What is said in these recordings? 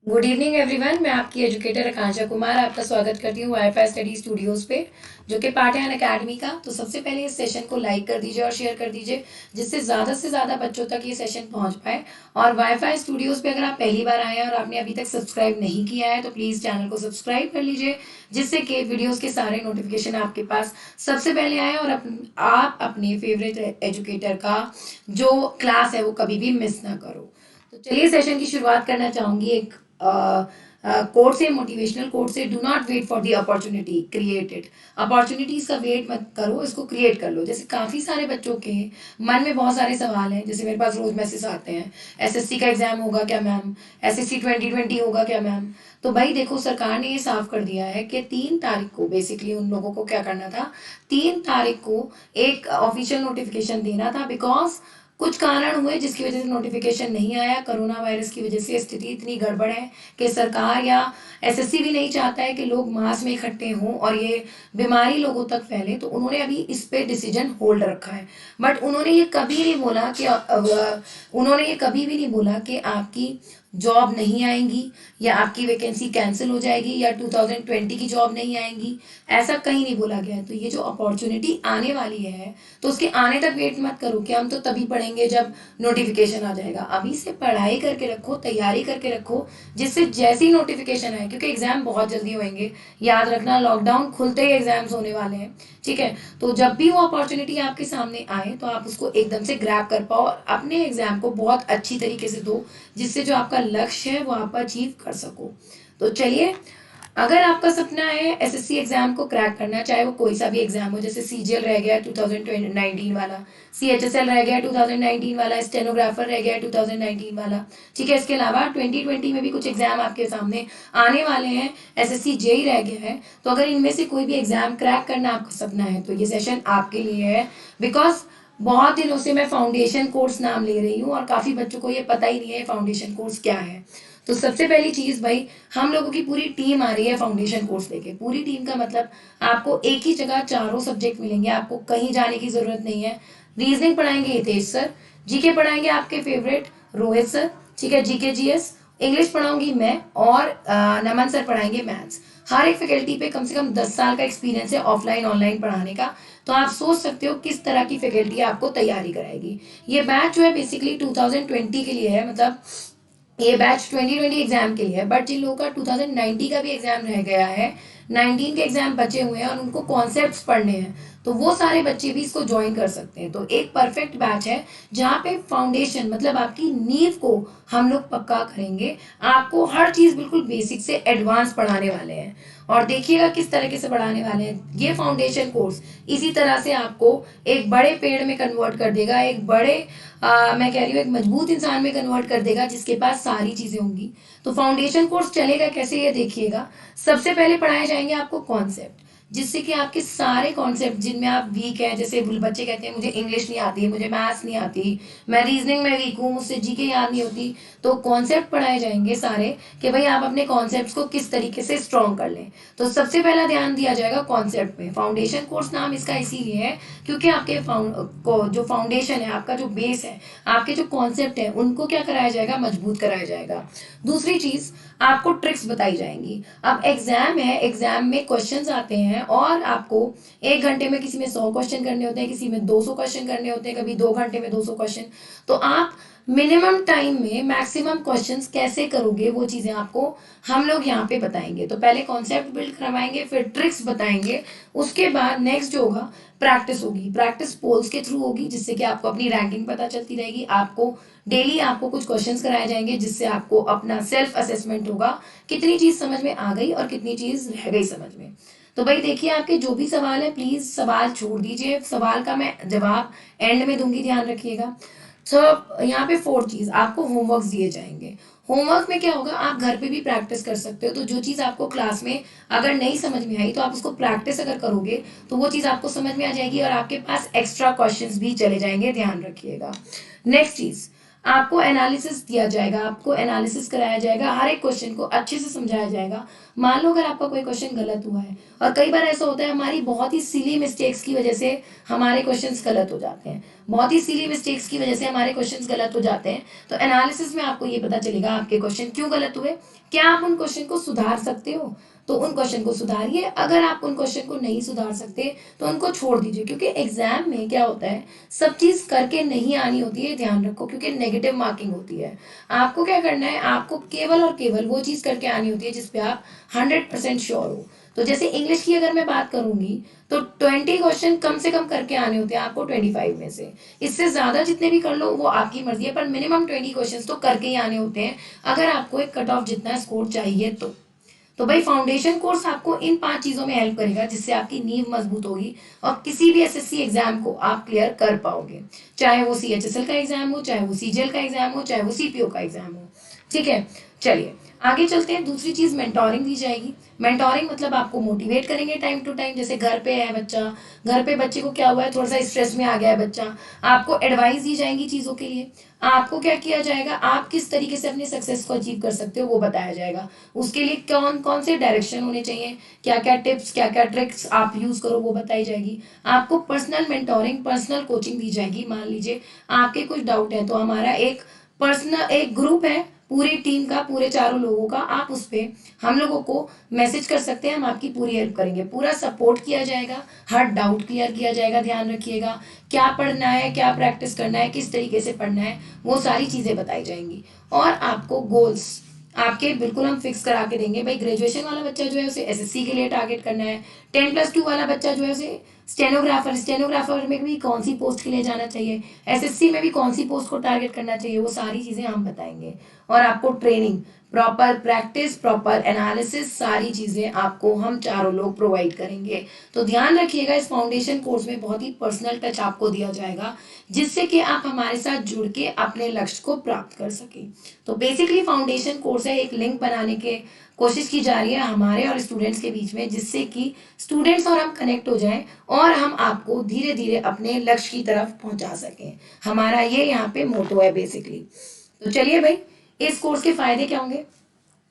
Good evening everyone. मैं आपकी educator आकांक्षा कुमार आपका स्वागत करती हूँ वाईफाई स्टडी स्टूडियोज पे, जो कि पार्ट है अकेडमी का। तो सबसे पहले इस सेशन को लाइक कर दीजिए और शेयर कर दीजिए, जिससे से ज़्यादा बच्चों तक ये सेशन पहुंच पाए। और वाईफाई स्टूडियोज पे अगर आप पहली बार आए हैं और आपने अभी तक सब्सक्राइब नहीं किया है तो प्लीज़ चैनल को सब्सक्राइब कर लीजिए, जिससे कि वीडियोज़ के सारे नोटिफिकेशन आपके पास सबसे पहले आए और आप अपने फेवरेट एजुकेटर का जो क्लास है वो कभी भी मिस ना करो। तो चलिए सेशन की शुरुआत करना चाहूंगी एक कोर्ट से, मोटिवेशनल कोर्ट से। Do not wait for the opportunity, create it. Opportunities का वेट मत करो, इसको क्रिएट कर लो। जैसे काफी सारे बच्चों के मन में बहुत सारे सवाल हैं, जैसे मेरे पास रोज मैसेज आते हैं, एसएससी का एग्जाम होगा क्या मैम, एसएससी 2020 होगा क्या मैम। तो भाई देखो, सरकार ने ये साफ कर दिया है कि 3 तारीख को बेसिकली उन लोगों को क्या करना था, 3 तारीख को एक ऑफिशियल नोटिफिकेशन देना था। बिकॉज कुछ कारण हुए जिसकी वजह से नोटिफिकेशन नहीं आया। कोरोना वायरस की वजह से स्थिति इतनी गड़बड़ है कि सरकार या एसएससी भी नहीं चाहता है कि लोग मास में इकट्ठे हों और ये बीमारी लोगों तक फैले। तो उन्होंने अभी इस पे डिसीजन होल्ड रखा है। बट उन्होंने ये कभी नहीं बोला कि उन्होंने ये कभी भी नहीं बोला कि आपकी जॉब नहीं आएंगी या आपकी वैकेंसी कैंसिल हो जाएगी या 2020 की जॉब नहीं आएंगी। ऐसा कहीं नहीं बोला गया है। तो ये जो अपॉर्चुनिटी आने वाली है, तो उसके आने तक वेट मत करो कि हम तो तभी पढ़ेंगे जब नोटिफिकेशन आ जाएगा। अभी से पढ़ाई करके रखो, तैयारी करके रखो, जिससे जैसी नोटिफिकेशन आए, क्योंकि एग्जाम बहुत जल्दी होंगे। याद रखना, लॉकडाउन खुलते ही एग्जाम्स होने वाले हैं, ठीक है। तो जब भी वो अपॉर्चुनिटी आपके सामने आए तो आप उसको एकदम से ग्रैब कर पाओ और अपने एग्जाम को बहुत अच्छी तरीके से दो, जिससे जो आपका लक्ष्य है वो आप अचीव कर सको। तो चलिए, अगर आपका सपना है एसएससी एग्जाम को क्रैक करना, चाहे वो कोई सा भी एग्जाम हो, जैसे सीजीएल रह गया 2019 वाला, सीएचएसएल रह गया 2019 वाला, स्टेनोग्राफर रह गया 2019 वाला, ठीक है। इसके अलावा 2020 में भी कुछ एग्जाम आपके सामने आने वाले हैं, एसएससी जेई रह गया है। तो अगर इनमें से कोई भी एग्जाम क्रैक करना आपका सपना है तो ये सेशन आपके लिए है। बिकॉज बहुत दिनों से मैं फाउंडेशन कोर्स नाम ले रही हूँ और काफी बच्चों को ये पता ही नहीं है फाउंडेशन कोर्स क्या है। तो सबसे पहली चीज भाई, हम लोगों की पूरी टीम आ रही है फाउंडेशन कोर्स लेके। पूरी टीम का मतलब आपको एक ही जगह चारों सब्जेक्ट मिलेंगे, आपको कहीं जाने की जरूरत नहीं है। रीजनिंग पढ़ाएंगे हितेश सर, जीके पढ़ाएंगे आपके फेवरेट रोहित सर, ठीक है, जीके जीएस। इंग्लिश पढ़ाऊंगी मैं और नमन सर पढ़ाएंगे मैथ्स। हर एक फैकल्टी पे कम से कम 10 साल का एक्सपीरियंस है ऑफलाइन ऑनलाइन पढ़ाने का। तो आप सोच सकते हो किस तरह की फैकल्टी आपको तैयारी कराएगी। ये बैच जो है बेसिकली 2020 के लिए है, मतलब ये बैच 2020 एग्जाम के लिए है। बट जिन लोगों का 2019 का भी एग्जाम रह गया है, 19 के एग्जाम बचे हुए हैं और उनको कॉन्सेप्ट्स पढ़ने हैं, तो वो सारे बच्चे भी इसको ज्वाइन कर सकते हैं। तो एक परफेक्ट बैच है जहाँ पे फाउंडेशन मतलब आपकी नींव को हम लोग पक्का करेंगे। आपको हर चीज बिल्कुल बेसिक से एडवांस पढ़ाने वाले हैं। और देखिएगा किस तरीके से पढ़ाने वाले हैं। ये फाउंडेशन कोर्स इसी तरह से आपको एक बड़े पेड़ में कन्वर्ट कर देगा, एक बड़े मैं कह रही हूँ एक मजबूत इंसान में कन्वर्ट कर देगा, जिसके पास सारी चीजें होंगी। तो फाउंडेशन कोर्स चलेगा कैसे, ये देखिएगा। सबसे पहले पढ़ाए जाएंगे आपको कॉन्सेप्ट, जिससे कि आपके सारे कॉन्सेप्ट जिनमें आप वीक हैं, जैसे बच्चे कहते हैं मुझे इंग्लिश नहीं आती, मुझे मैथ्स नहीं आती, मैं रीजनिंग में वीक हूँ, मुझसे जीके याद नहीं होती। तो कॉन्सेप्ट पढ़ाए जाएंगे सारे कि भाई आप अपने कॉन्सेप्ट को किस तरीके से स्ट्रॉन्ग कर लें। तो सबसे पहला ध्यान दिया जाएगा कॉन्सेप्ट में। फाउंडेशन कोर्स नाम इसका इसीलिए है क्योंकि आपके जो फाउंडेशन है, आपका जो बेस है, आपके जो कॉन्सेप्ट है, उनको क्या कराया जाएगा, मजबूत कराया जाएगा। दूसरी चीज, आपको ट्रिक्स बताई जाएंगी। अब एग्जाम है, एग्जाम में क्वेश्चंस आते हैं और आपको 1 घंटे में किसी में 100 क्वेश्चन करने होते हैं, किसी में 200 क्वेश्चन करने होते हैं, कभी 2 घंटे में 200 क्वेश्चन। तो आप मिनिमम टाइम में मैक्सिमम क्वेश्चंस कैसे करोगे, वो चीजें आपको हम लोग यहाँ पे बताएंगे। तो पहले कॉन्सेप्ट बिल्ड करवाएंगे, फिर ट्रिक्स बताएंगे। उसके बाद नेक्स्ट जो होगा, प्रैक्टिस होगी। प्रैक्टिस पोल्स के थ्रू होगी, जिससे कि आपको अपनी रैंकिंग पता चलती रहेगी। आपको डेली आपको कुछ क्वेश्चंस कराए जाएंगे, जिससे आपको अपना सेल्फ असेसमेंट होगा, कितनी चीज समझ में आ गई और कितनी चीज रह गई समझ में। तो भाई देखिए, आपके जो भी सवाल है प्लीज सवाल छोड़ दीजिए, सवाल का मैं जवाब एंड में दूंगी, ध्यान रखिएगा। तो यहाँ पे फोर्थ चीज, आपको होमवर्क दिए जाएंगे। होमवर्क में क्या होगा, आप घर पे भी प्रैक्टिस कर सकते हो। तो जो चीज आपको क्लास में अगर नहीं समझ में आई, तो आप उसको प्रैक्टिस अगर करोगे तो वो चीज आपको समझ में आ जाएगी और आपके पास एक्स्ट्रा क्वेश्चंस भी चले जाएंगे, ध्यान रखिएगा। नेक्स्ट चीज, आपको एनालिसिस दिया जाएगा, आपको एनालिसिस कराया जाएगा, हर एक क्वेश्चन को अच्छे से समझाया जाएगा। मान लो अगर आपका कोई क्वेश्चन गलत हुआ है, और कई बार ऐसा होता है हमारी बहुत ही सिली मिस्टेक्स की वजह से हमारे क्वेश्चंस गलत हो जाते हैं, बहुत ही सिली मिस्टेक्स की वजह से हमारे क्वेश्चंस गलत हो जाते हैं। तो एनालिसिस में आपको ये पता चलेगा आपके क्वेश्चन क्यों गलत हुए, क्या आप उन क्वेश्चन को सुधार सकते हो, तो उन क्वेश्चन को सुधारिए। अगर आप उन क्वेश्चन को नहीं सुधार सकते तो उनको छोड़ दीजिए, क्योंकि एग्जाम में क्या होता है, सब चीज करके नहीं आनी होती है, ध्यान रखो, क्योंकि नेगेटिव मार्किंग होती है। आपको क्या करना है, आपको केवल और केवल वो चीज करके आनी होती है जिसपे आप 100% श्योर हो। तो जैसे इंग्लिश की अगर मैं बात करूंगी तो 20 क्वेश्चन कम से कम करके आने होते हैं आपको 25 में से। इससे ज्यादा जितने भी कर लो वो आपकी मर्जी है, पर मिनिमम 20 क्वेश्चन तो करके ही आने होते हैं अगर आपको एक कट ऑफ जितना स्कोर चाहिए तो भाई फाउंडेशन कोर्स आपको इन 5 चीजों में हेल्प करेगा, जिससे आपकी नींव मजबूत होगी और किसी भी एसएससी एग्जाम को आप क्लियर कर पाओगे, चाहे वो सीएचएसएल का एग्जाम हो, चाहे वो सीजीएल का एग्जाम हो, चाहे वो सीपीओ का एग्जाम हो। ठीक है, चलिए आगे चलते हैं। दूसरी चीज मेंटोरिंग दी जाएगी। मेंटोरिंग मतलब आपको मोटिवेट करेंगे टाइम टू टाइम, जैसे घर पे है बच्चा, घर पे बच्चे को क्या हुआ है, थोड़ा सा स्ट्रेस में आ गया है बच्चा, आपको एडवाइस दी जाएंगी चीजों के लिए। आपको क्या किया जाएगा, आप किस तरीके से अपने सक्सेस को अचीव कर सकते हो वो बताया जाएगा। उसके लिए कौन कौन से डायरेक्शन होने चाहिए, क्या क्या टिप्स, क्या क्या ट्रिक्स आप यूज करो वो बताई जाएगी। आपको पर्सनल मेंटोरिंग, पर्सनल कोचिंग दी जाएगी। मान लीजिए आपके कुछ डाउट है तो हमारा एक पर्सनल एक ग्रुप है पूरी टीम का, पूरे चारों लोगों का, आप उस पर हम लोगों को मैसेज कर सकते हैं, हम आपकी पूरी हेल्प करेंगे, पूरा सपोर्ट किया जाएगा, हर डाउट क्लियर किया जाएगा। ध्यान रखिएगा क्या पढ़ना है, क्या प्रैक्टिस करना है, किस तरीके से पढ़ना है, वो सारी चीजें बताई जाएंगी। और आपको गोल्स आपके बिल्कुल हम फिक्स करा के देंगे। भाई ग्रेजुएशन वाला बच्चा जो है उसे एसएससी के लिए टारगेट करना है, 10+2 वाला बच्चा जो है उसे स्टेनोग्राफर, स्टेनोग्राफर में भी कौन सी पोस्ट के लिए जाना चाहिए, एसएससी में भी कौन सी पोस्ट को टारगेट करना चाहिए, वो सारी चीजें हम बताएंगे। और आपको training, proper practice, proper analysis, सारी चीजें आपको हम चारों लोग प्रोवाइड करेंगे। तो ध्यान रखिएगा इस फाउंडेशन कोर्स में बहुत ही पर्सनल टच आपको दिया जाएगा, जिससे कि आप हमारे साथ जुड़ के अपने लक्ष्य को प्राप्त कर सके। तो बेसिकली फाउंडेशन कोर्स है, एक लिंक बनाने के कोशिश की जा रही है हमारे और स्टूडेंट्स के बीच में, जिससे कि स्टूडेंट्स और हम कनेक्ट हो जाएं और हम आपको धीरे धीरे अपने लक्ष्य की तरफ पहुंचा सकें। हमारा ये यहाँ पे मोटो है बेसिकली। तो चलिए भाई, इस कोर्स के फायदे क्या होंगे।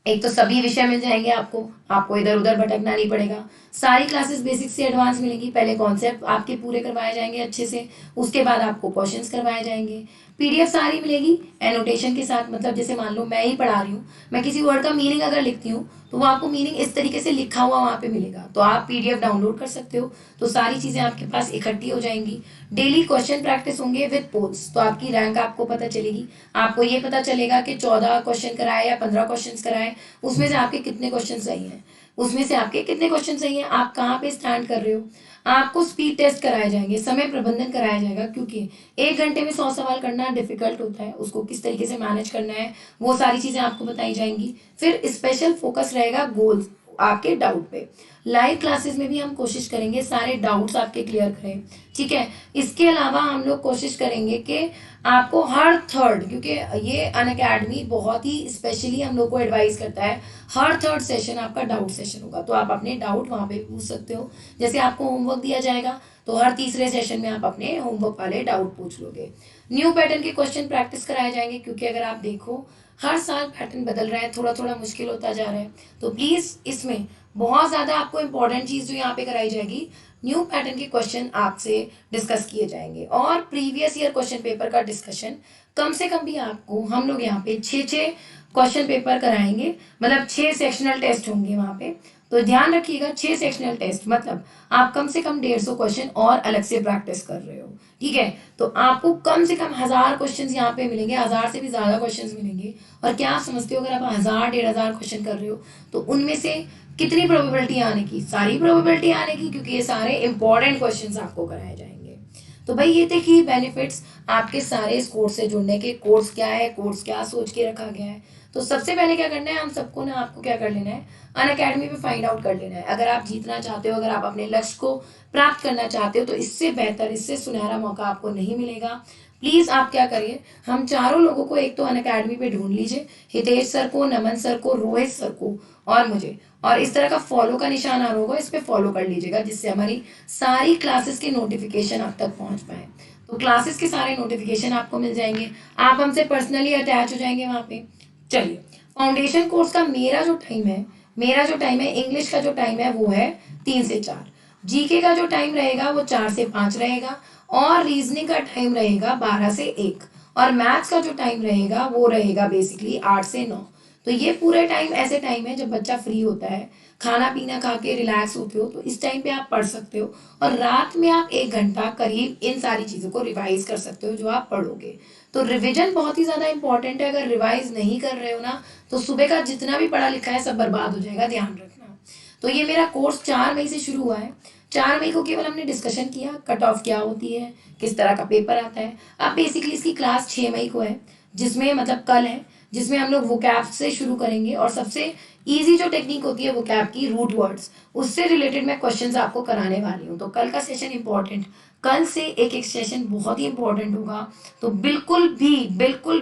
एक तो सभी विषय मिल जाएंगे आपको, आपको इधर उधर भटकना नहीं पड़ेगा। सारी क्लासेस बेसिक से एडवांस मिलेंगी, पहले कॉन्सेप्ट आपके पूरे करवाए जाएंगे अच्छे से, उसके बाद आपको क्वेश्चंस करवाए जाएंगे। पीडीएफ सारी मिलेगी एनोटेशन के साथ, मतलब जैसे मान लो मैं ही पढ़ा रही हूँ, मैं किसी वर्ड का मीनिंग अगर लिखती हूँ तो वो आपको मीनिंग इस तरीके से लिखा हुआ वहां पे मिलेगा, तो आप पीडीएफ डाउनलोड कर सकते हो। तो सारी चीजें आपके पास इकट्ठी हो जाएंगी। डेली क्वेश्चन प्रैक्टिस होंगे विद पोल्स, तो आपकी रैंक आपको पता चलेगी। आपको ये पता चलेगा कि 14 क्वेश्चन कराए या 15 क्वेश्चन कराए, उसमें से आपके कितने क्वेश्चन सही हैं, उसमें से आपके कितने क्वेश्चन सही हैं, आप कहाँ पे स्टैंड कर रहे हो। आपको स्पीड टेस्ट कराए जाएंगे, समय प्रबंधन कराया जाएगा, क्योंकि 1 घंटे में 100 सवाल करना डिफिकल्ट होता है, उसको किस तरीके से मैनेज करना है वो सारी चीजें आपको बताई जाएंगी। फिर स्पेशल फोकस रहेगा गोल्स, आपके डाउट पे। लाइव क्लासेस में भी हम कोशिश करेंगे सारे डाउट्स आपके क्लियर करें। ठीक है, इसके अलावा हम लोग कोशिश करेंगे कि आपको हर थर्ड, क्योंकि ये अनअकैडमी बहुत ही स्पेशली हम लोग को एडवाइस करता है, हर थर्ड सेशन आपका डाउट सेशन होगा, तो आप अपने डाउट वहां पे पूछ सकते हो। जैसे आपको होमवर्क दिया जाएगा तो हर तीसरे सेशन में आप अपने होमवर्क वाले डाउट पूछ लोगे। न्यू पैटर्न के क्वेश्चन प्रैक्टिस कराए जाएंगे, क्योंकि अगर आप देखो हर साल पैटर्न बदल रहा है, थोड़ा थोड़ा मुश्किल होता जा रहा है, तो प्लीज इसमें बहुत ज्यादा आपको इंपॉर्टेंट चीज जो यहाँ पे कराई जाएगी, न्यू पैटर्न के क्वेश्चन आपसे डिस्कस किए जाएंगे। और प्रीवियस ईयर क्वेश्चन पेपर का डिस्कशन कम से कम भी आपको हम लोग यहाँ पे 6 क्वेश्चन पेपर कराएंगे, मतलब 6 सेक्शनल टेस्ट होंगे वहां पे। तो ध्यान रखिएगा 6 सेक्शनल टेस्ट मतलब आप कम से कम 150 क्वेश्चन और अलग से प्रैक्टिस कर रहे हो। ठीक है, तो आपको कम से कम 1000 क्वेश्चन यहाँ पे मिलेंगे, 1000 से भी ज्यादा क्वेश्चन मिलेंगे। और क्या आप समझते हो, अगर आप 1000-1500 क्वेश्चन कर रहे हो तो उनमें से कितनी प्रोबेबिलिटी आने की, सारी प्रोबेबिलिटी आने की, क्योंकि ये सारे इंपॉर्टेंट क्वेश्चंस आपको कराए जाएंगे। तो भाई ये थे की बेनिफिट्स आपके सारे इस कोर्स से जुड़ने के। कोर्स क्या है, कोर्स क्या सोच के रखा गया है, तो सबसे पहले क्या करना है, हम सबको ना आपको क्या कर लेना है, अनअकैडमी पे फाइंड आउट कर लेना है। अगर आप जीतना चाहते हो, अगर आप अपने लक्ष्य को प्राप्त करना चाहते हो, तो इससे बेहतर, इससे सुनहरा मौका आपको नहीं मिलेगा। प्लीज आप क्या करिए, हम चारों लोगों को एक तो अनअकैडमी पे ढूंढ लीजिए, हितेश सर को, नमन सर को, रोहित सर को और मुझे, और इस तरह का फॉलो का निशान आ रहा होगा, इस पे फॉलो कर लीजिएगा, जिससे हमारी सारी क्लासेस के नोटिफिकेशन आप तक पहुंच पाए। तो क्लासेस के सारे नोटिफिकेशन आपको मिल जाएंगे, आप हमसे पर्सनली अटैच हो जाएंगे वहाँ पे। चलिए, फाउंडेशन कोर्स का मेरा जो टाइम है इंग्लिश का जो टाइम है वो है 3 से 4, जीके का जो टाइम रहेगा वो 4 से 5 रहेगा, और रीजनिंग का टाइम रहेगा 12 से 1, और मैथ्स का जो टाइम रहेगा वो रहेगा बेसिकली 8 से 9। तो ये पूरे टाइम ऐसे टाइम है जब बच्चा फ्री होता है, खाना पीना खा के रिलैक्स होते हो, तो इस टाइम पे आप पढ़ सकते हो, और रात में आप 1 घंटा करीब इन सारी चीज़ों को रिवाइज कर सकते हो जो आप पढ़ोगे। तो रिविजन बहुत ही ज़्यादा इंपॉर्टेंट है, अगर रिवाइज नहीं कर रहे हो ना तो सुबह का जितना भी पढ़ा लिखा है सब बर्बाद हो जाएगा, ध्यान रखना। तो ये मेरा कोर्स 4 मई से शुरू हुआ है। 4 मई को केवल हमने डिस्कशन किया कट ऑफ क्या होती है, किस तरह का पेपर आता है। अब बेसिकली इसकी क्लास 6 मई को है, जिसमें मतलब कल है, जिसमें हम लोग वोकैब से शुरू करेंगे, और सबसे इजी जो टेक्निक होती है वोकैब की, रूट वर्ड्स, उससे रिलेटेड मैं क्वेश्चंस आपको कराने वाली हूँ। तो कल का सेशन इंपॉर्टेंट, कल से एक एक सेशन बहुत ही इंपॉर्टेंट होगा, तो बिल्कुल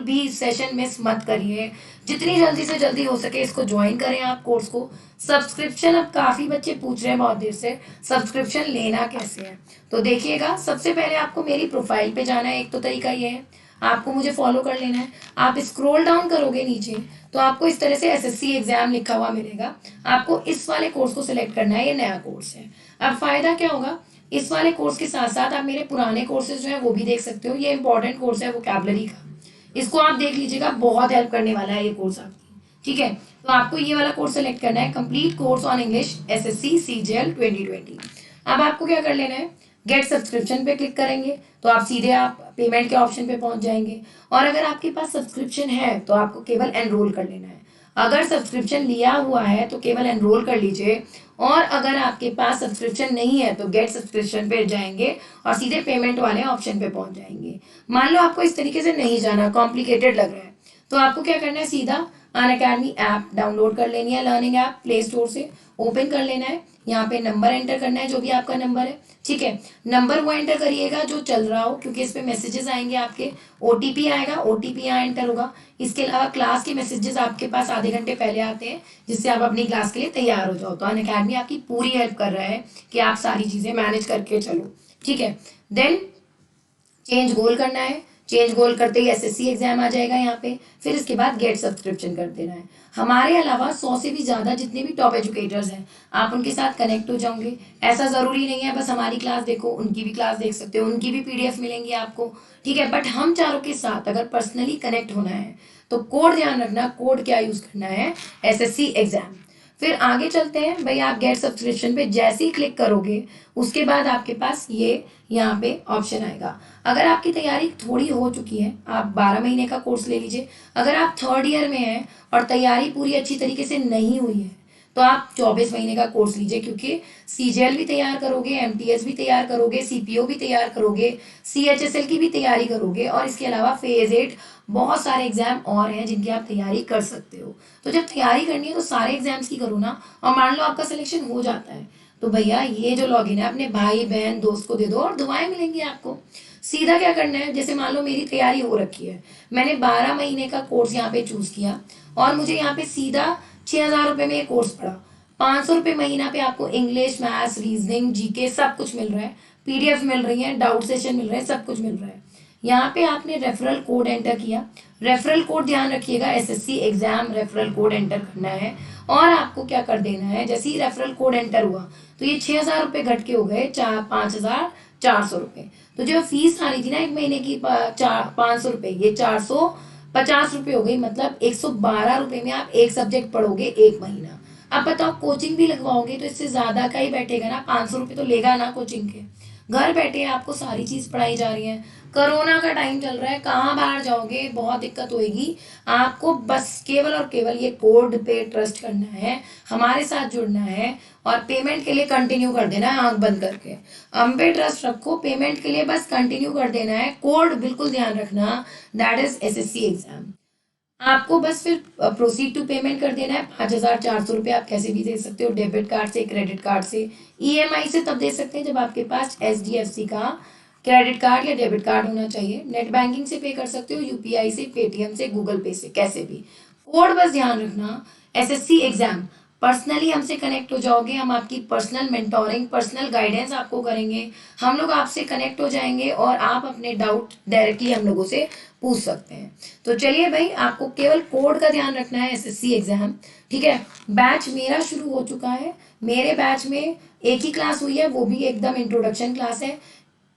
भी सेशन मिस मत करिए। जितनी जल्दी से जल्दी हो सके इसको ज्वाइन करें आप कोर्स को। सब्सक्रिप्शन, अब काफ़ी बच्चे पूछ रहे हैं बहुत देर से सब्सक्रिप्शन लेना कैसे है। तो देखिएगा, सबसे पहले आपको मेरी प्रोफाइल पे जाना है, एक तो तरीका ये है, आपको मुझे फॉलो कर लेना है। आप स्क्रॉल डाउन करोगे नीचे तो आपको इस तरह से एसएससी एग्जाम लिखा हुआ मिलेगा, आपको इस वाले कोर्स को सिलेक्ट करना है, ये नया कोर्स है। अब फायदा क्या होगा, इस वाले कोर्स के साथ साथ आप मेरे पुराने कोर्सेज जो है वो भी देख सकते हो, ये इंपॉर्टेंट कोर्स है वोकैबलरी का, इसको आप देख लीजिएगा, बहुत हेल्प करने वाला है ये कोर्स आपकी। ठीक है, तो आपको ये वाला कोर्स सेलेक्ट करना है, complete course on English SSC CGL 2020। अब आपको क्या कर लेना है, गेट सब्सक्रिप्शन पे क्लिक करेंगे तो आप सीधे आप पेमेंट के ऑप्शन पे पहुंच जाएंगे, और अगर आपके पास सब्सक्रिप्शन है तो आपको केवल एनरोल कर लेना है। अगर सब्सक्रिप्शन लिया हुआ है तो केवल एनरोल कर लीजिए, और अगर आपके पास सब्सक्रिप्शन नहीं है तो गेट सब्सक्रिप्शन पे जाएंगे और सीधे पेमेंट वाले ऑप्शन पे पहुंच जाएंगे। मान लो आपको इस तरीके से नहीं जाना, कॉम्प्लिकेटेड लग रहा है, तो आपको क्या करना है, सीधा अनअकैडमी ऐप डाउनलोड कर लेनी है, लर्निंग ऐप प्ले स्टोर से ओपन कर लेना है, यहाँ पे नंबर एंटर करना है जो भी आपका नंबर है। ठीक है, नंबर वो एंटर करिएगा जो चल रहा हो, क्योंकि इस पे मैसेजेस आएंगे आपके, ओटीपी आएगा, ओटीपी यहाँ एंटर होगा। इसके अलावा क्लास के मैसेजेस आपके पास आधे घंटे पहले आते हैं, जिससे आप अपनी क्लास के लिए तैयार हो जाओ। तो अनअकैडमी आपकी पूरी हेल्प कर रहा है कि आप सारी चीज़ें मैनेज करके चलो। ठीक है, देन चेंज गोल करना है, चेंज गोल करते ही एसएससी एग्जाम आ जाएगा यहाँ पे, फिर इसके बाद गेट सब्सक्रिप्शन कर देना है। हमारे अलावा 100 से भी ज़्यादा जितने भी टॉप एजुकेटर्स हैं आप उनके साथ कनेक्ट हो जाओगे। ऐसा ज़रूरी नहीं है बस हमारी क्लास देखो, उनकी भी क्लास देख सकते हो, उनकी भी पीडीएफ मिलेंगी आपको। ठीक है, बट हम चारों के साथ अगर पर्सनली कनेक्ट होना है तो कोड ध्यान रखना, कोड क्या यूज़ करना है, एसएससी एग्जाम। फिर आगे चलते हैं भाई, आप गेट सब्सक्रिप्शन पे जैसे ही क्लिक करोगे उसके बाद आपके पास ये यहाँ पे ऑप्शन आएगा। अगर आपकी तैयारी थोड़ी हो चुकी है, आप 12 महीने का कोर्स ले लीजिए। अगर आप 3rd ईयर में हैं और तैयारी पूरी अच्छी तरीके से नहीं हुई है तो आप 24 महीने का कोर्स लीजिए, क्योंकि सीजीएल भी तैयार करोगे, एमटीएस भी तैयार करोगे, सीपीओ भी तैयार करोगे, सीएचएसएल की भी तैयारी करोगे, और इसके अलावा फेज 8 बहुत सारे एग्जाम और हैं जिनकी आप तैयारी कर सकते हो। तो जब तैयारी करनी है तो सारे एग्जाम्स की करो ना, और मान लो आपका सिलेक्शन हो जाता है तो भैया ये जो लॉगिन है अपने भाई बहन दोस्त को दे दो और दुआएं मिलेंगी आपको। सीधा क्या करना है, जैसे मान लो मेरी तैयारी हो रखी है, मैंने 12 महीने का कोर्स यहाँ पे चूज किया, और मुझे यहाँ पे सीधा 6,000 रुपये में ये कोर्स पड़ा। 500 रुपये महीना पे आपको इंग्लिश, मैथ्स, रीजनिंग, जीके सब कुछ मिल रहा है, पीडीएफ मिल रही है, डाउट सेशन मिल रहे हैं, सब कुछ मिल रहा है। यहाँ पे आपने रेफरल कोड एंटर किया, रेफरल कोड ध्यान रखिएगा, SSC exam referral code enter करना है, और आपको क्या कर देना है, जैसे ही रेफरल कोड एंटर हुआ तो ये 6,000 रुपये घट के हो गए 5,400 रुपये। तो जो फीस आ रही थी ना 1 महीने की 500 रुपये, ये 450 रुपये हो गई, मतलब 112 रुपये में आप एक सब्जेक्ट पढ़ोगे 1 महीना। अब बताओ कोचिंग भी लगवाओगे तो इससे ज्यादा का ही बैठेगा ना, 500 रुपये तो लेगा ना कोचिंग के। घर बैठे आपको सारी चीज पढ़ाई जा रही है, कोरोना का टाइम चल रहा है, कहाँ बाहर जाओगे, बहुत दिक्कत होगी। आपको बस केवल और केवल ये कोड पे ट्रस्ट करना है, हमारे साथ जुड़ना है, और पेमेंट के लिए कंटिन्यू कर देना है आंख बंद करके। हम पे ट्रस्ट रखो, पेमेंट के लिए बस कंटिन्यू कर देना है, कोड बिल्कुल ध्यान रखना, दैट इज एसएससी एग्जाम। आपको बस फिर प्रोसीड टू पेमेंट कर देना है 5,400 रुपये। आप कैसे भी दे सकते हो, डेबिट कार्ड से, क्रेडिट कार्ड से, ईएमआई से तब दे सकते हैं जब आपके पास एचडीएफसी का क्रेडिट कार्ड या डेबिट कार्ड होना चाहिए। नेट बैंकिंग से पे कर सकते हो, यूपीआई से, पेटीएम से, गूगल पे से, कैसे भी। कोड बस ध्यान रखना, एसएससी एग्जाम पर्सनली हमसे कनेक्ट हो जाओगे, हम आपकी पर्सनल मेंटोरिंग, पर्सनल गाइडेंस आपको करेंगे, हम लोग आपसे कनेक्ट हो जाएंगे और आप अपने डाउट डायरेक्टली हम लोगों से पूछ सकते हैं। तो चलिए भाई, आपको केवल कोड का ध्यान रखना है, एसएससी एग्जाम, ठीक है। बैच मेरा शुरू हो चुका है, मेरे बैच में एक ही क्लास हुई है, वो भी एकदम इंट्रोडक्शन क्लास है।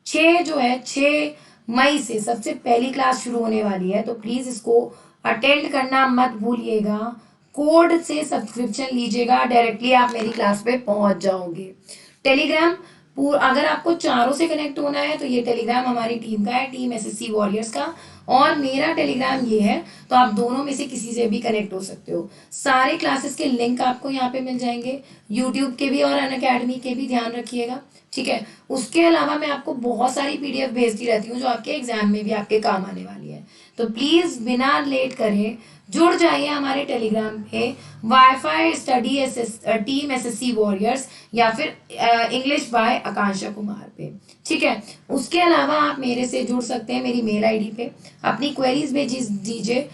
6 मई से सबसे पहली क्लास शुरू होने वाली है, तो प्लीज इसको अटेंड करना मत भूलिएगा। कोड से सब्सक्रिप्शन लीजिएगा, डायरेक्टली आप मेरी क्लास पे पहुंच जाओगे। टेलीग्राम, अगर आपको चारों से कनेक्ट होना है तो ये टेलीग्राम हमारी टीम का है, टीम एसएससी वॉरियर्स का, और मेरा टेलीग्राम ये है, तो आप दोनों में से किसी से भी कनेक्ट हो सकते हो। सारे क्लासेस के लिंक आपको यहाँ पे मिल जाएंगे, यूट्यूब के भी और अनअकैडमी के भी, ध्यान रखिएगा, ठीक है। उसके अलावा मैं आपको बहुत सारी पीडीएफ भेजती रहती हूँ जो आपके एग्जाम में भी आपके काम आने वाली है। तो प्लीज बिना लेट करे जुड़ जाइए हमारे टेलीग्राम पे, wifi study team SSC warriors, या फिर इंग्लिश बाय आकांक्षा कुमार पे, ठीक है। उसके अलावा आप मेरे से जुड़ सकते हैं मेरी मेल आईडी पे, अपनी क्वेरीज भेज दीजिए,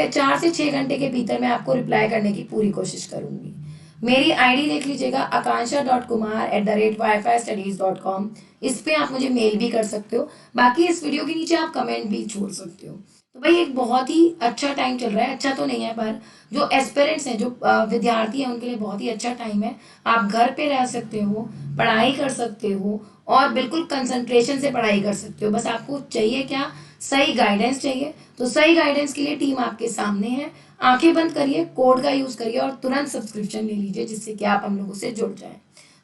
4 से 6 घंटे के भीतर मैं आपको रिप्लाई करने की पूरी कोशिश करूंगी। मेरी आईडी देख लीजिएगा, akansha.kumar@wifistudies.com, इस पे आप मुझे मेल भी कर सकते हो, बाकी इस वीडियो के नीचे आप कमेंट भी छोड़ सकते हो। तो भाई एक बहुत ही अच्छा टाइम चल रहा है, अच्छा तो नहीं है पर जो एस्पिरेंट्स हैं, जो विद्यार्थी हैं, उनके लिए बहुत ही अच्छा टाइम है। आप घर पे रह सकते हो, पढ़ाई कर सकते हो और बिल्कुल कंसंट्रेशन से पढ़ाई कर सकते हो। बस आपको चाहिए क्या, सही गाइडेंस चाहिए। तो सही गाइडेंस के लिए टीम आपके सामने है। आंखें बंद करिए, कोड का यूज करिए और तुरंत सब्सक्रिप्शन ले लीजिए, जिससे कि आप हम लोगों से जुड़ जाएं।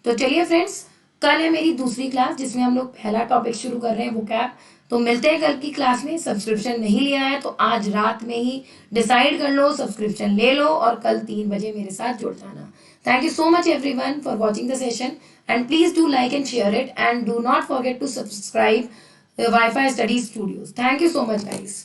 तो चलिए फ्रेंड्स, कल है मेरी दूसरी क्लास, जिसमें हम लोग पहला टॉपिक शुरू कर रहे हैं, वोकैब। तो मिलते हैं कल की क्लास में। सब्सक्रिप्शन नहीं लिया है तो आज रात में ही डिसाइड कर लो, सब्सक्रिप्शन ले लो और कल 3 बजे मेरे साथ जुड़ जाना। Thank you so much everyone for watching the session, and please do like and share it, and do not forget to subscribe Wi-Fi Study Studios. Thank you so much guys.